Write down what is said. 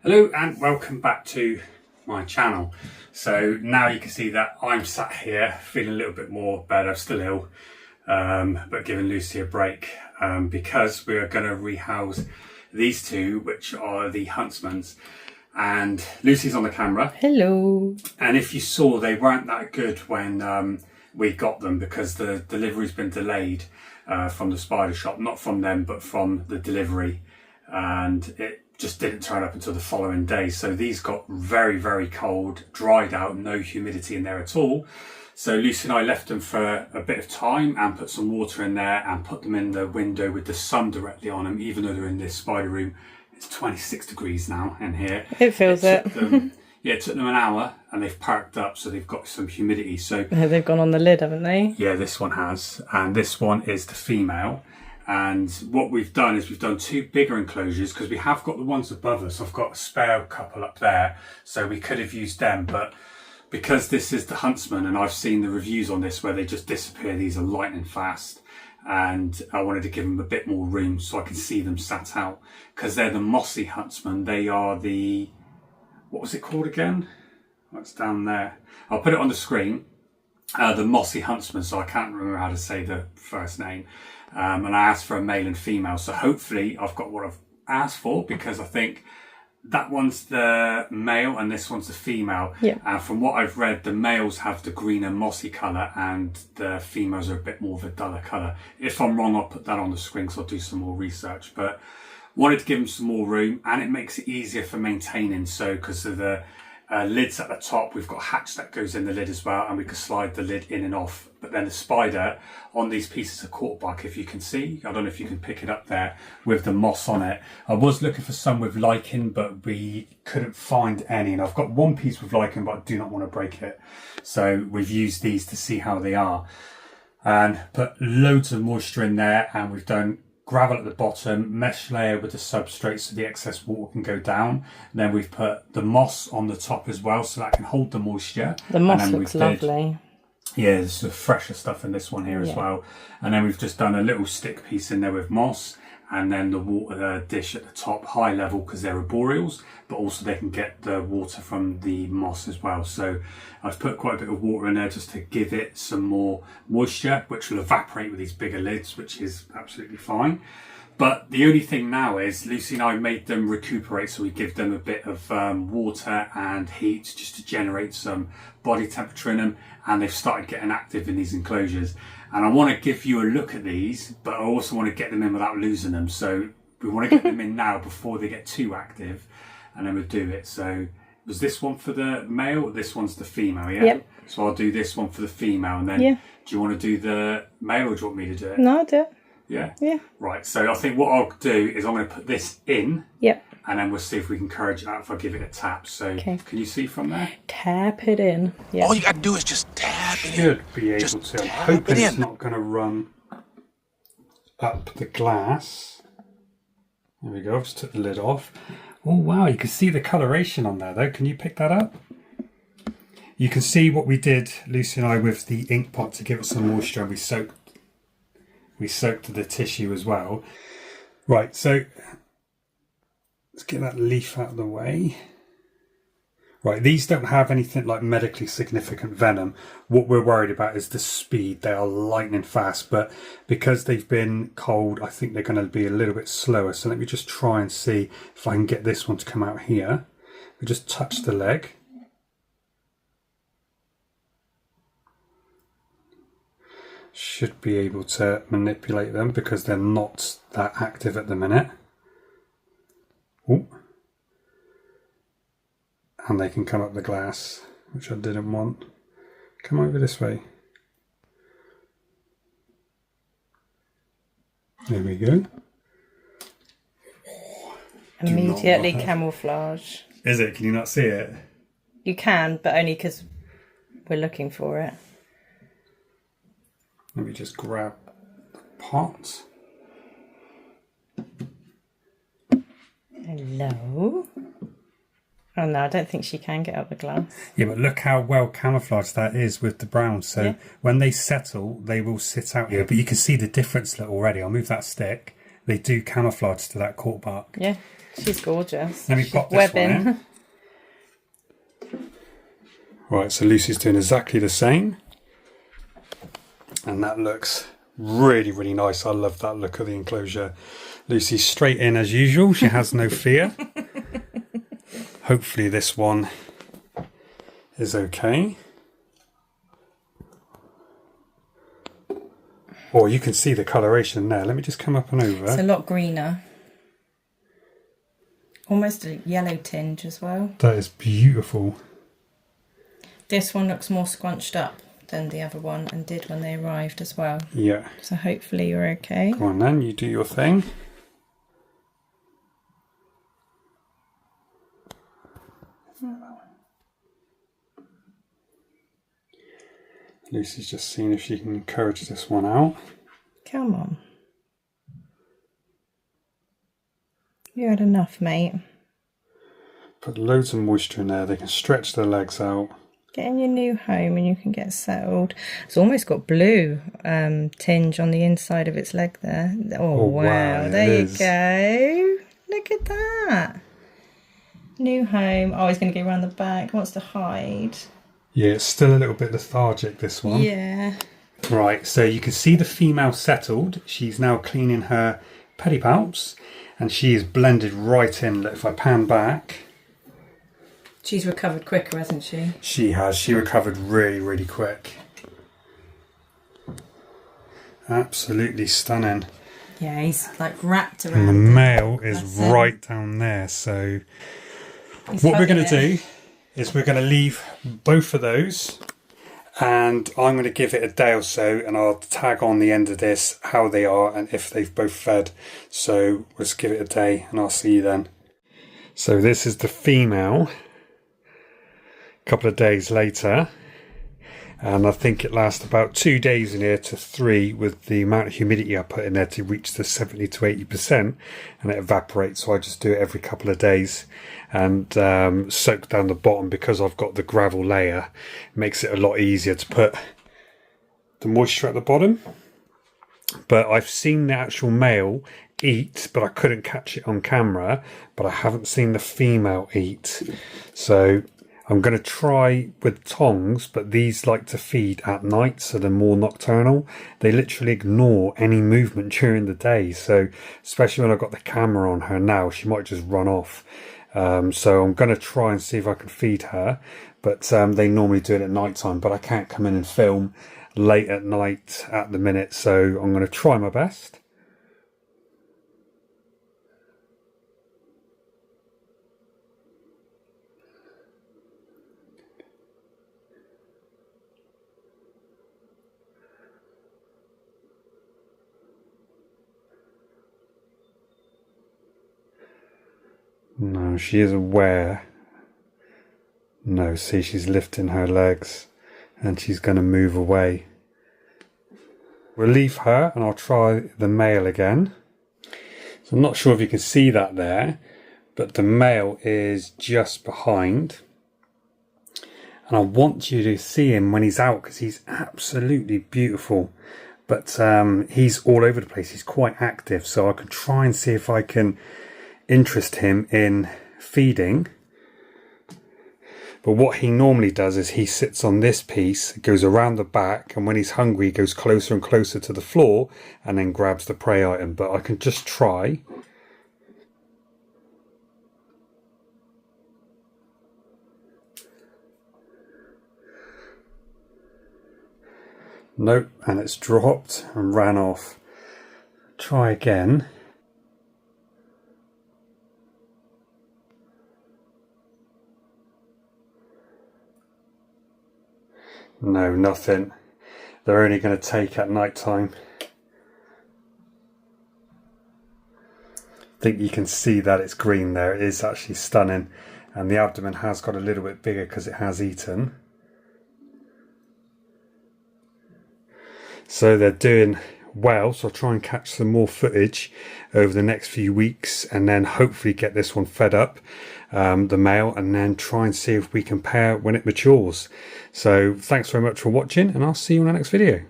Hello and welcome back to my channel. So now you can see that I'm sat here feeling a little bit more better. I'm still ill, but giving Lucy a break because we are going to rehouse these two, which are the Huntsmans. And Lucy's on the camera. Hello. And if you saw, they weren't that good when we got them because the delivery's been delayed from the Spidershop. Not from them, but from the delivery. And it just didn't turn up until the following day. So these got very, very cold, dried out, no humidity in there at all. So Lucy and I left them for a bit of time and put some water in there and put them in the window with the sun directly on them, even though they're in this spider room. It's 26 degrees now in here. It feels it. Yeah, it took them an hour and they've perked up, so they've got some humidity. So they've gone on the lid, haven't they? Yeah, this one has. And this one is the female. And what we've done is we've done two bigger enclosures because we have got the ones above us. I've got a spare couple up there, so we could have used them. But because this is the Huntsman and I've seen the reviews on this where they just disappear, these are lightning fast. And I wanted to give them a bit more room so I can see them sat out. Because they're the Mossy Huntsman. They are the, what was it called again? What's down there? I'll put it on the screen. The Mossy Huntsman, so I can't remember how to say the first name. And I asked for a male and female, so hopefully I've got what I've asked for, because I think that one's the male and this one's the female. Yeah. And from what I've read, the males have the greener mossy colour and the females are a bit more of a duller colour. If I'm wrong, I'll put that on the screen, so I'll do some more research. But wanted to give them some more room, and it makes it easier for maintaining. So because of the lids at the top, we've got a hatch that goes in the lid as well, and we can slide the lid in and off. But then the spider on these pieces of cork bark, if you can see, I don't know if you can pick it up there, with the moss on it. I was looking for some with lichen, but we couldn't find any. And I've got one piece with lichen, but I do not want to break it. So we've used these to see how they are. And put loads of moisture in there, and we've done gravel at the bottom, mesh layer with the substrate so the excess water can go down. And then we've put the moss on the top as well so that can hold the moisture. The moss looks lovely. Yeah, there's the fresher stuff in this one here as well. And then we've just done a little stick piece in there with moss, and then the water dish at the top, high level because they're arboreals, but also they can get the water from the moss as well. So I've put quite a bit of water in there just to give it some more moisture, which will evaporate with these bigger lids, which is absolutely fine. But the only thing now is Lucy and I made them recuperate, so we give them a bit of water and heat just to generate some body temperature in them, and they've started getting active in these enclosures. And I want to give you a look at these, but I also want to get them in without losing them. So we want to get them in now before they get too active, and then we'll do it. So was this one for the male? This one's the female, yeah? Yep. So I'll do this one for the female, and then do you want to do the male or do you want me to do it? No, I'll do it. Yeah? Yeah. Right, so I think what I'll do is I'm going to put this in. Yep. And then we'll see if we can encourage it out if I give it a tap. So can you see from there? Tap it in. Yeah. All you got to do is just tap it in. Should be able to. I'm hoping it's not going to run up the glass. There we go, I've just took the lid off. Oh wow, you can see the coloration on there though. Can you pick that up? You can see what we did, Lucy and I, with the ink pot to give it some moisture, and we soaked the tissue as well. Right, so let's get that leaf out of the way. Right, these don't have anything like medically significant venom. What we're worried about is the speed. They are lightning fast, but because they've been cold, I think they're going to be a little bit slower. So let me just try and see if I can get this one to come out here. We just touch the leg. Should be able to manipulate them because they're not that active at the minute. Ooh. And they can come up the glass, which I didn't want. Come over this way. There we go. Immediately camouflage. Is it? Can you not see it? You can, but only because we're looking for it. Let me just grab the pot. Hello. Oh no, I don't think she can get up the glass. Yeah, but look how well camouflaged that is with the brown. So when they settle, they will sit out here. But you can see the difference already. I'll move that stick. They do camouflage to that cork bark. Yeah, she's gorgeous. Let me She's pop this one in. Right, so Lucy's doing exactly the same. And that looks really, really nice. I love that look of the enclosure. Lucy's straight in as usual. She has no fear. Hopefully this one is okay. Oh, you can see the coloration there. Let me just come up and over. It's a lot greener. Almost a yellow tinge as well. That is beautiful. This one looks more scrunched up than the other one and did when they arrived as well. Yeah. So hopefully you're okay. Go on then, you do your thing. Lucy's just seeing if she can encourage this one out. Come on. You had enough, mate. Put loads of moisture in there. They can stretch their legs out. Get in your new home and you can get settled. It's almost got blue tinge on the inside of its leg there. Oh wow. There you go. Look at that. New home. Oh, he's going to go around the back. Wants to hide. Yeah, it's still a little bit lethargic, this one. Yeah. Right, so you can see the female settled. She's now cleaning her pedipalps and she is blended right in. If I pan back. She's recovered quicker, hasn't she? She has. She recovered really, really quick. Absolutely stunning. Yeah, he's like wrapped around. And the male is right down there. So what we're going to do is we're going to leave both of those and I'm going to give it a day or so and I'll tag on the end of this how they are and if they've both fed. So let's give it a day and I'll see you then. So this is the female. A couple of days later. And I think it lasts about 2 days in here to 3 with the amount of humidity I put in there to reach the 70 to 80% and it evaporates. So I just do it every couple of days and soak down the bottom because I've got the gravel layer. It makes it a lot easier to put the moisture at the bottom. But I've seen the actual male eat, but I couldn't catch it on camera. But I haven't seen the female eat. So I'm going to try with tongs, but these like to feed at night, so they're more nocturnal. They literally ignore any movement during the day. So especially when I've got the camera on her now, she might just run off. So I'm going to try and see if I can feed her. But they normally do it at night time, but I can't come in and film late at night at the minute. So I'm going to try my best. No, she is aware. No, see, she's lifting her legs and she's going to move away. We'll leave her and I'll try the male again. So I'm not sure if you can see that there, but the male is just behind. And I want you to see him when he's out because he's absolutely beautiful. But he's all over the place. He's quite active. So I could try and see if I can interest him in feeding. But what he normally does is he sits on this piece, goes around the back, and when he's hungry he goes closer and closer to the floor and then grabs the prey item. But I can just try. Nope, and it's dropped and ran off. Try again. No, nothing. They're only going to take at night time. I think you can see that it's green there. It is actually stunning. And the abdomen has got a little bit bigger because it has eaten. So they're doing well. So I'll try and catch some more footage over the next few weeks and then hopefully get this one fed up, the male, and then try and see if we can pair when it matures. So thanks very much for watching and I'll see you in the next video.